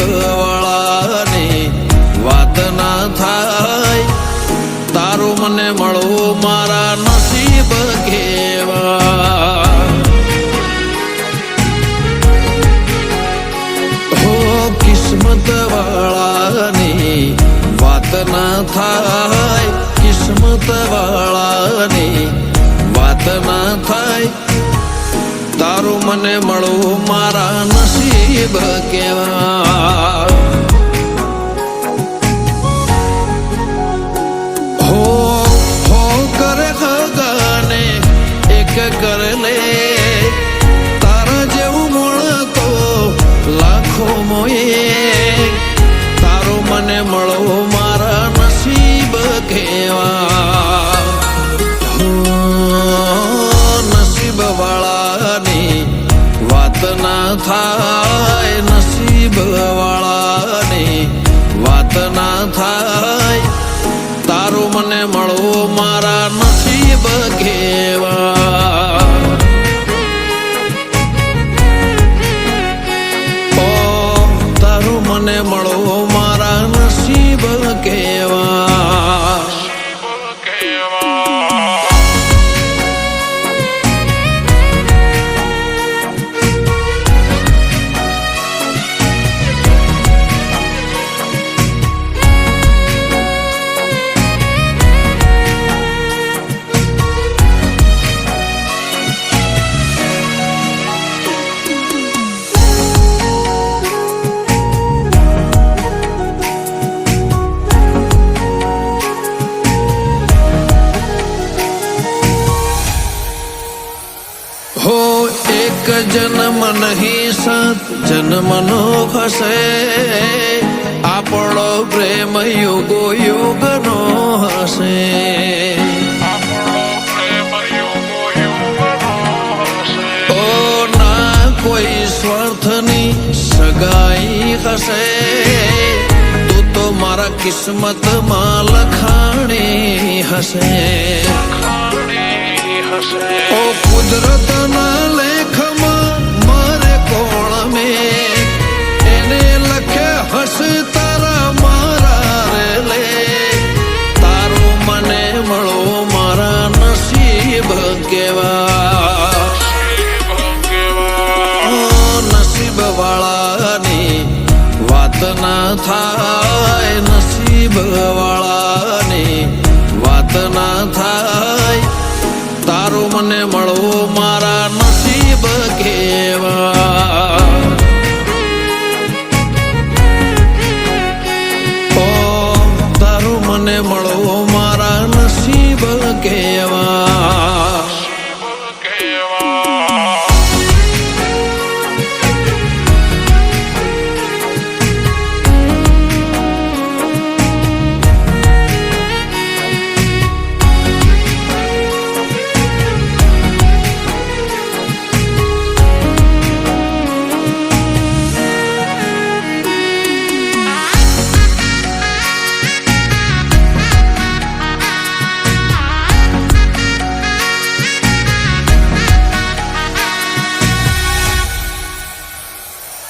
વાળાની વાત ના થાય તારું મને મળવું મારા નસીબ કેવા હો કિસ્મત વાળાની વાત ના થાય કિસ્મત વાળાની વાત ના થાય તારું મને મળવું મારા નસીબ કેવા હો કરે ખગાને એક કર લે તારા જેવું મળતો લાખો મોએ તારું મને મળવું મારા નસીબ કેવા નસીબ વાળાની વાત ના થાય નસીબ વાળાની વાત ના થાય તારું મને મળવું મારા નસીબ કેવા ઓ તારું મને મળવું મારા નસીબ કેવા હો એક જન્મ નહીં સાત જન્મનો હશે આપણો પ્રેમ યુગો યુગનો હશે ઓ ના કોઈ સ્વાર્થની સગાઈ હશે તું તો મારા કિસ્મતમાં લખાણી હશે ઓ કુદરતના લેખમાં મારે કોણ મેં એને લખે હશે તારા મારા રે લે તારું મને મળો મારા નસીબ કેવા નસીબ વાળાની વાત ના થાય નસીબ વાળાની વાત ના થાય તારું મને મળવું મારા નસીબ કેવા ઓ તારું મને મળવું મારા નસીબ કેવા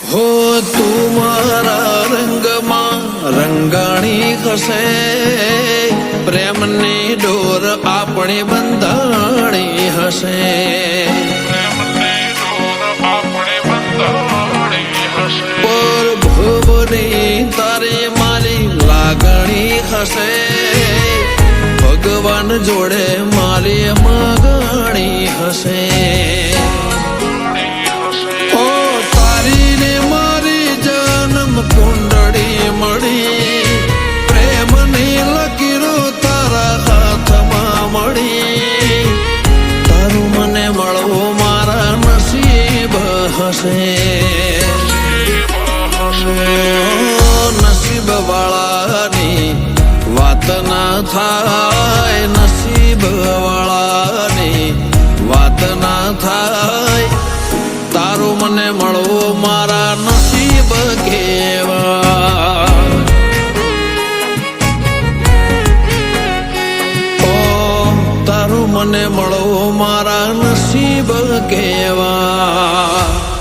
હો તું મારા રંગમાં રંગાણી હશે પ્રેમની ડોર આપણી બંધાણી હશે પર ભવની તારી મારી લાગણી હશે ભગવાન જોડે મારી માગણી હશે કુંડળી મળી પ્રેમની લકીરો તારા હાથમાં મળી તારું મને મળવું મારા નસીબ હશે નસીબ વાળાની વાત ના થાય નસીબ વાળાની વાત ના થાય તારું મને મળવું મારા નસીબ કેવા ઓ તારું મને મળવું મારા નસીબ કેવા